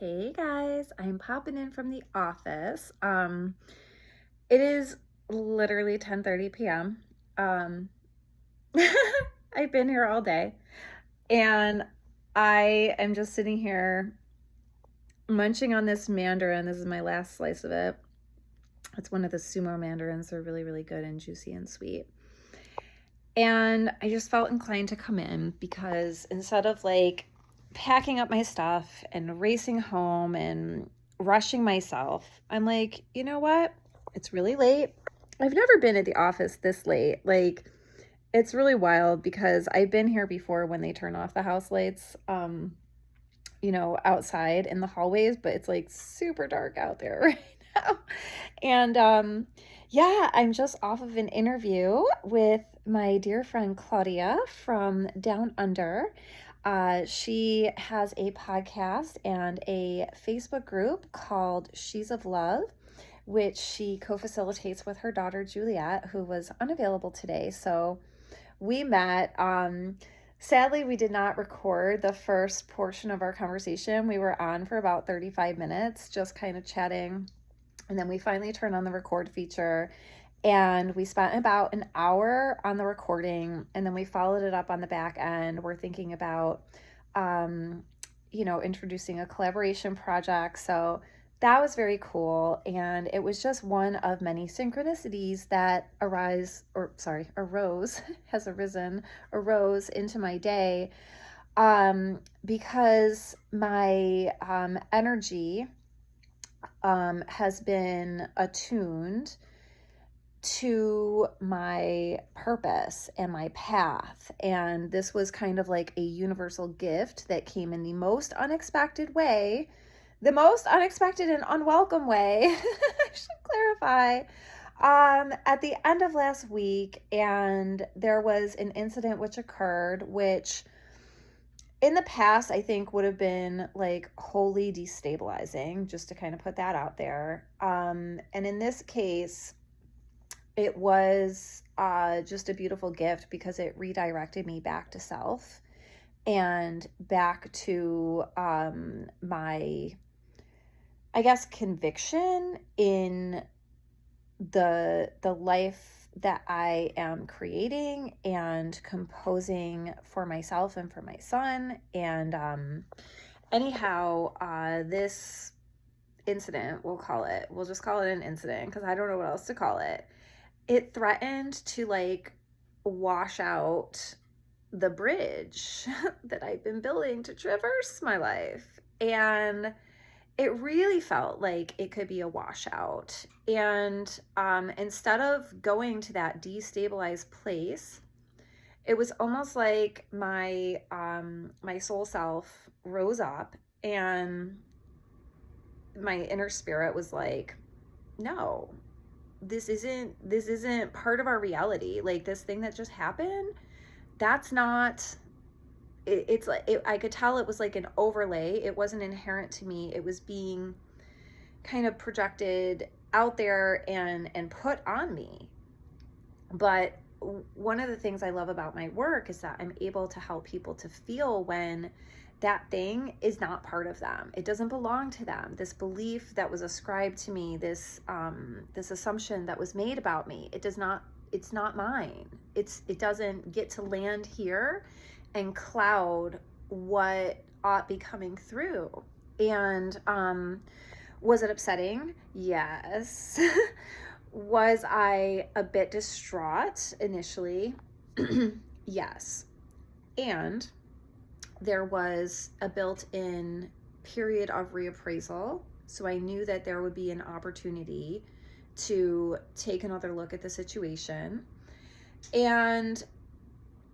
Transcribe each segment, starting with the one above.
Hey guys, I'm popping in from the office. It is literally 10:30 p.m. Um, I've been here all day and I am just sitting here munching on this mandarin. This is my last slice of it. It's one of the sumo mandarins. They're really, really good and juicy and sweet. And I just felt inclined to come in because instead of like packing up my stuff and racing home and rushing myself, I'm like, you know what? It's really late. I've never been at the office this late. Like, it's really wild because I've been here before when they turn off the house lights, outside in the hallways, but it's like super dark out there right now. And yeah, I'm just off of an interview with my dear friend Claudia from Down Under. She has a podcast and a Facebook group called She's of Love, which she co facilitates with her daughter Juliet, who was unavailable today. So we met. Sadly, we did not record the first portion of our conversation. We were on for about 35 minutes, just kind of chatting. And then we finally turned on the record feature and we spent about an hour on the recording. And then we followed it up on the back end. We're thinking about, introducing a collaboration project. So that was very cool. And it was just one of many synchronicities that arose, has arose into my day. Because my energy has been attuned to my purpose and my path. And this was kind of like a universal gift that came in the most unexpected way, the most unexpected and unwelcome way, I should clarify, at the end of last week. And there was an incident which occurred, which in the past, I think would have been like wholly destabilizing, just to kind of put that out there. And in this case, it was just a beautiful gift because it redirected me back to self and back to my, I guess, conviction in the life that I am creating and composing for myself and for my son. And this incident, we'll just call it an incident because I don't know what else to call it. It threatened to like wash out the bridge that I've been building to traverse my life. And it really felt like it could be a washout. And instead of going to that destabilized place, it was almost like my soul self rose up, and my inner spirit was like, "No, this isn't part of our reality. Like this thing that just happened, that's not." It's like I could tell it was like an overlay. It wasn't inherent to me. It was being kind of projected out there and put on me. But one of the things I love about my work is that I'm able to help people to feel when that thing is not part of them. It doesn't belong to them. This belief that was ascribed to me, this assumption that was made about me, it's not mine. It doesn't get to land here and cloud what ought be coming through. And was it upsetting? Yes. Was I a bit distraught initially? Yes. And there was a built-in period of reappraisal. So I knew that there would be an opportunity to take another look at the situation. And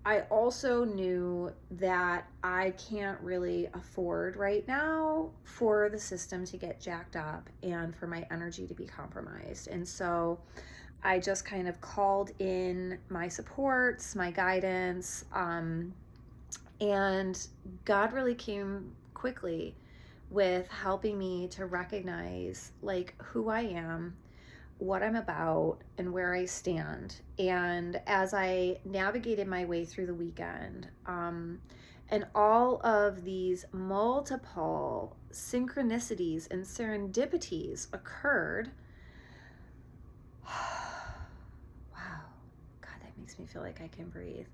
I also knew that I can't really afford right now for the system to get jacked up and for my energy to be compromised. And so I just kind of called in my supports, my guidance, and God really came quickly with helping me to recognize like who I am, what I'm about, and where I stand. And as I navigated my way through the weekend, And all of these multiple synchronicities and serendipities occurred. Wow. God, that makes me feel like I can breathe.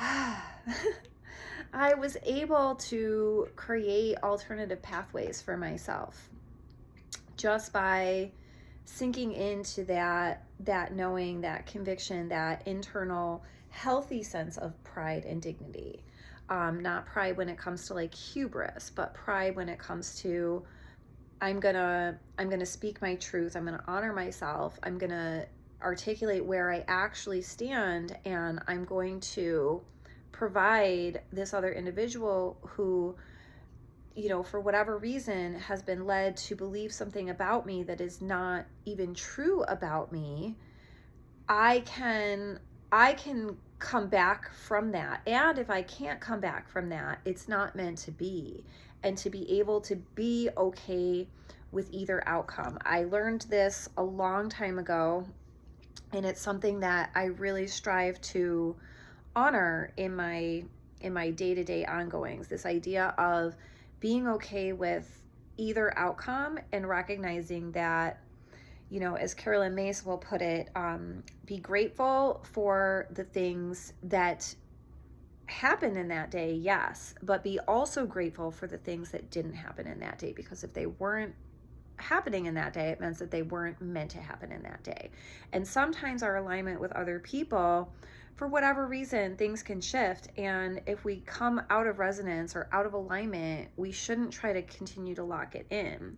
I was able to create alternative pathways for myself just by sinking into that knowing, that conviction, that internal healthy sense of pride and dignity. Not pride when it comes to like hubris, but pride when it comes to I'm gonna speak my truth. I'm gonna honor myself. I'm gonna articulate where I actually stand, and I'm going to provide this other individual who, for whatever reason has been led to believe something about me that is not even true about me. I can come back from that. And if I can't come back from that, it's not meant to be. And to be able to be okay with either outcome. I learned this a long time ago, and it's something that I really strive to honor in my day-to-day ongoings. This idea of being okay with either outcome and recognizing that, as Carolyn Myss will put it, be grateful for the things that happened in that day, yes, but be also grateful for the things that didn't happen in that day, because if they weren't happening in that day, it meant that they weren't meant to happen in that day. And sometimes our alignment with other people, for whatever reason, things can shift. And if we come out of resonance or out of alignment, we shouldn't try to continue to lock it in.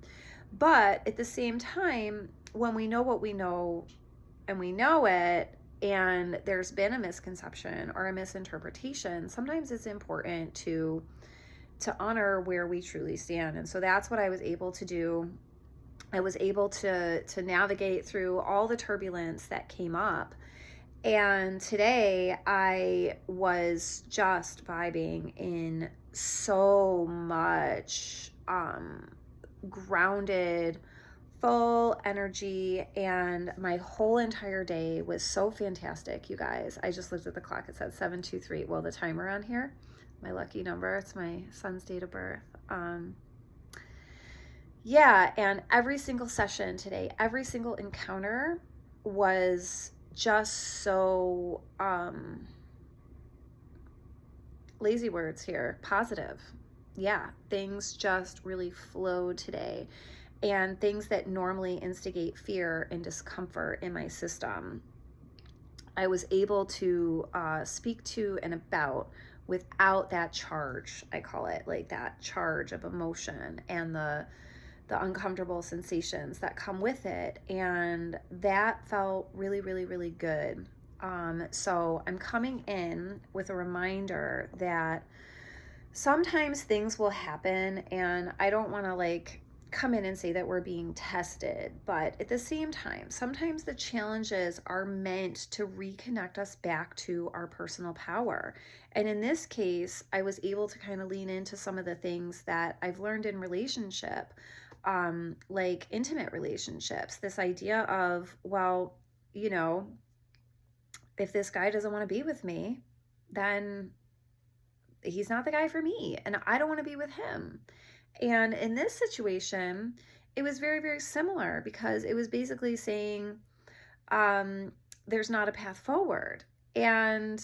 But at the same time, when we know what we know and we know it, and there's been a misconception or a misinterpretation, sometimes it's important to honor where we truly stand. And so that's what I was able to do. I was able to navigate through all the turbulence that came up. And today I was just vibing in so much grounded, full energy, and my whole entire day was so fantastic, you guys. I just looked at the clock. It said 7:23. Well, the timer on here, my lucky number, it's my son's date of birth. Yeah, and every single session today, every single encounter was just so, lazy words here, positive. Yeah, things just really flowed today. And things that normally instigate fear and discomfort in my system, I was able to speak to and about without that charge, I call it, like that charge of emotion and the uncomfortable sensations that come with it. And that felt really, really, really good. So I'm coming in with a reminder that sometimes things will happen, and I don't want to like come in and say that we're being tested, but at the same time, sometimes the challenges are meant to reconnect us back to our personal power. And in this case, I was able to kind of lean into some of the things that I've learned in relationship, like intimate relationships. This idea of, well, if this guy doesn't want to be with me, then he's not the guy for me, and I don't want to be with him. And in this situation, it was very, very similar, because it was basically saying, there's not a path forward, and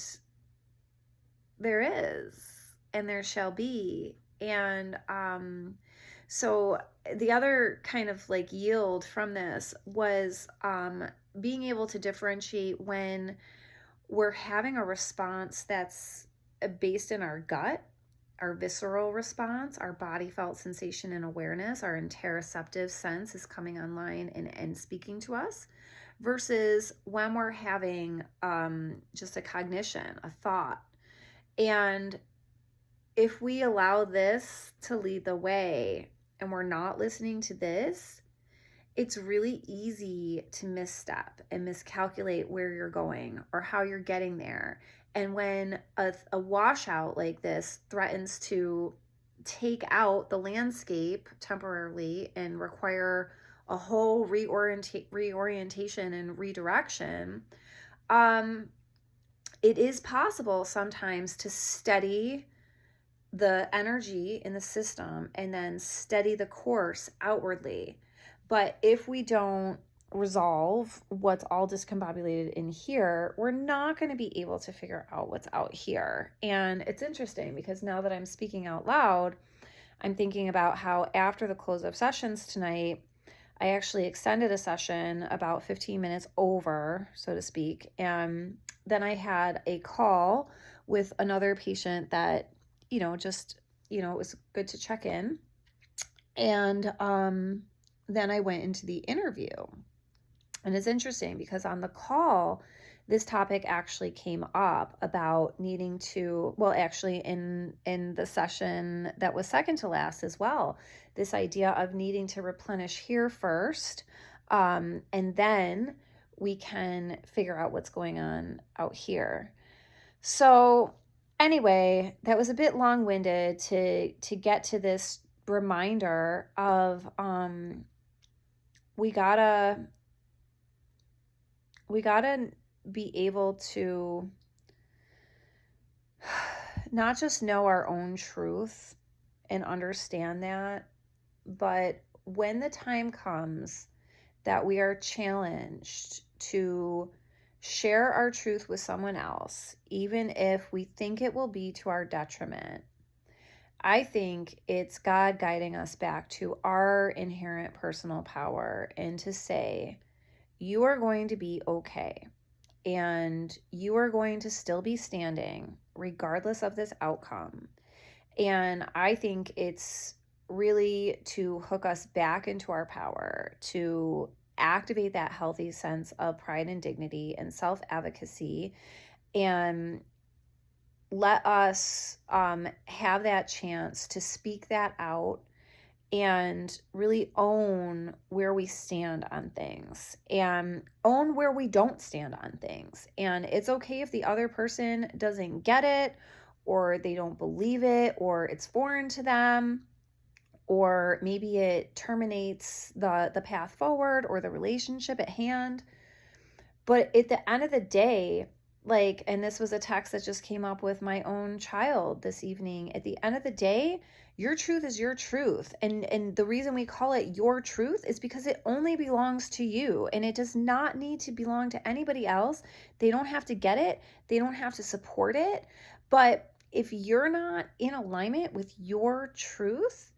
there is, and there shall be. And so the other kind of like yield from this was being able to differentiate when we're having a response that's based in our gut, our visceral response, our body felt sensation and awareness, our interoceptive sense is coming online and speaking to us, versus when we're having just a cognition, a thought. And if we allow this to lead the way and we're not listening to this, it's really easy to misstep and miscalculate where you're going or how you're getting there. And when a washout like this threatens to take out the landscape temporarily and require a whole reorientation and redirection, it is possible sometimes to steady the energy in the system and then steady the course outwardly. But if we don't resolve what's all discombobulated in here, we're not going to be able to figure out what's out here. And it's interesting because now that I'm speaking out loud, I'm thinking about how after the close of sessions tonight, I actually extended a session about 15 minutes over, so to speak. And then I had a call with another patient that, just, it was good to check in. And then I went into the interview. And it's interesting because on the call, this topic actually came up about needing to, well, actually in the session that was second to last as well, this idea of needing to replenish here first, and then we can figure out what's going on out here. So anyway, that was a bit long-winded to get to this reminder of we gotta be able to not just know our own truth and understand that, but when the time comes that we are challenged to share our truth with someone else, even if we think it will be to our detriment, I think it's God guiding us back to our inherent personal power and to say, you are going to be okay. And you are going to still be standing regardless of this outcome. And I think it's really to hook us back into our power, to activate that healthy sense of pride and dignity and self-advocacy, and let us have that chance to speak that out and really own where we stand on things and own where we don't stand on things. And it's okay if the other person doesn't get it, or they don't believe it, or it's foreign to them, or maybe it terminates the path forward or the relationship at hand. But at the end of the day, and this was a text that just came up with my own child this evening. At the end of the day, your truth is your truth. And the reason we call it your truth is because it only belongs to you, and it does not need to belong to anybody else. They don't have to get it. They don't have to support it. But if you're not in alignment with your truth,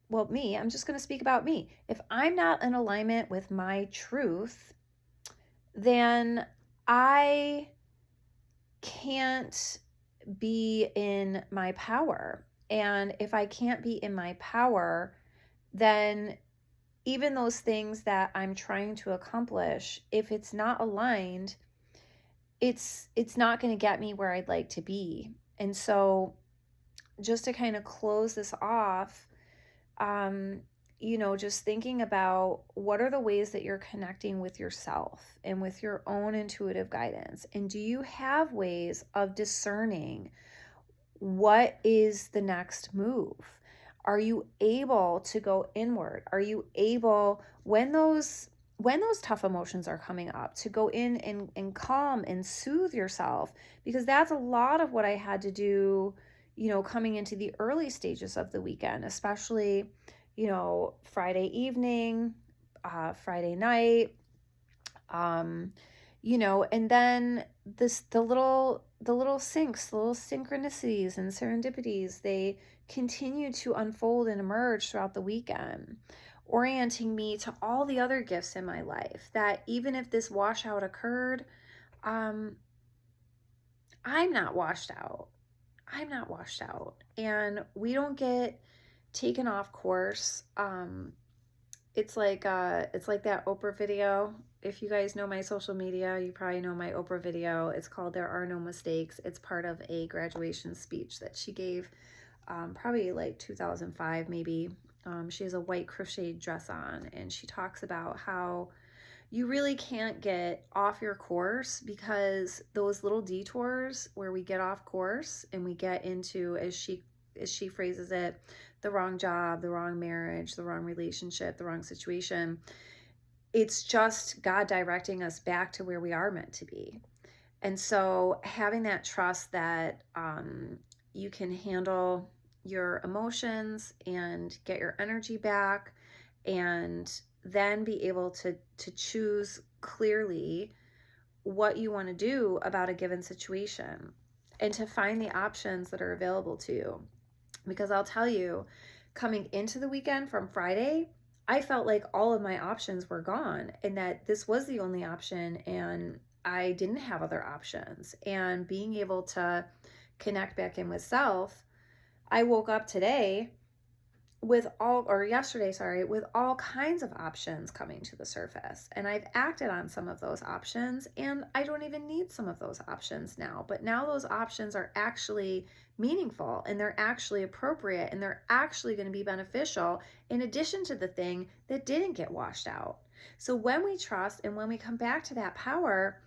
well, I'm just going to speak about me. If I'm not in alignment with my truth, then I can't be in my power. And if I can't be in my power, then even those things that I'm trying to accomplish, if it's not aligned, it's not going to get me where I'd like to be. And so just to kind of close this off, just thinking about what are the ways that you're connecting with yourself and with your own intuitive guidance. And do you have ways of discerning what is the next move? Are you able to go inward? Are you able, when those tough emotions are coming up, to go in and calm and soothe yourself? Because that's a lot of what I had to do, coming into the early stages of the weekend, especially Friday evening, Friday night, and then the little syncs, the little synchronicities and serendipities, they continue to unfold and emerge throughout the weekend, orienting me to all the other gifts in my life, that even if this washout occurred, I'm not washed out. And we don't get taken off course. It's like that Oprah video. If you guys know my social media, you probably know my Oprah video. It's called There Are No Mistakes. It's part of a graduation speech that she gave, probably like 2005 maybe. She has a white crocheted dress on, and she talks about how you really can't get off your course, because those little detours where we get off course and we get into, as she phrases it, the wrong job, the wrong marriage, the wrong relationship, the wrong situation, it's just God directing us back to where we are meant to be. And so having that trust that you can handle your emotions and get your energy back, and then be able to choose clearly what you want to do about a given situation, and to find the options that are available to you. Because I'll tell you, coming into the weekend from Friday, I felt like all of my options were gone and that this was the only option and I didn't have other options. And being able to connect back in with self, I woke up today with all, or yesterday, sorry, with all kinds of options coming to the surface. And I've acted on some of those options, and I don't even need some of those options now. But now those options are actually meaningful and they're actually appropriate and they're actually going to be beneficial in addition to the thing that didn't get washed out. So when we trust and when we come back to that power,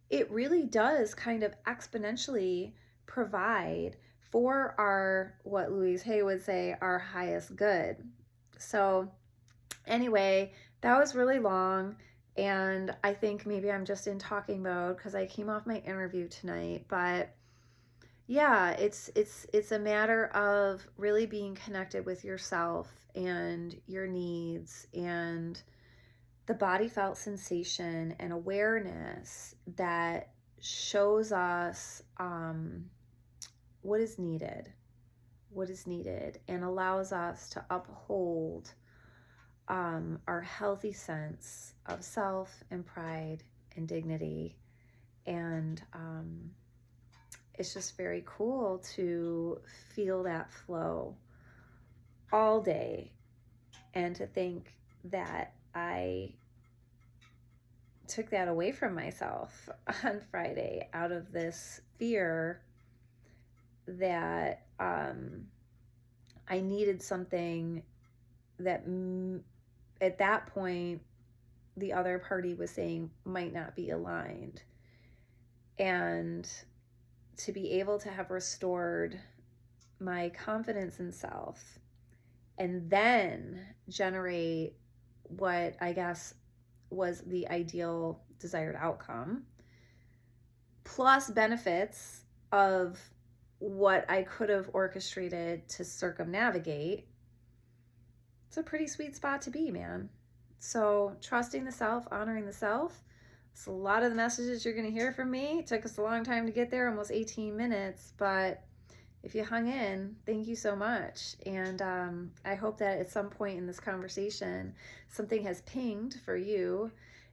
it really does kind of exponentially provide for our, what Louise Hay would say, our highest good. So anyway, that was really long, and I think maybe I'm just in talking mode because I came off my interview tonight. But yeah, it's a matter of really being connected with yourself and your needs and the body felt sensation and awareness that shows us what is needed, and allows us to uphold our healthy sense of self and pride and dignity. And it's just very cool to feel that flow all day, and to think that I took that away from myself on Friday out of this fear that I needed something that at that point the other party was saying might not be aligned. And to be able to have restored my confidence in self and then generate what I guess was the ideal desired outcome, plus benefits of what I could have orchestrated to circumnavigate, it's a pretty sweet spot to be, man. So trusting the self, honoring the self, it's a lot of the messages you're going to hear from me. It took us a long time to get there, almost 18 minutes, but if you hung in, thank you so much. And I hope that at some point in this conversation, something has pinged for you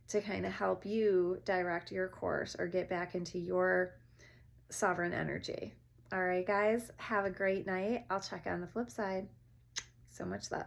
to kind of help you direct your course or get back into your sovereign energy. All right, guys, have a great night. I'll check on the flip side. So much love.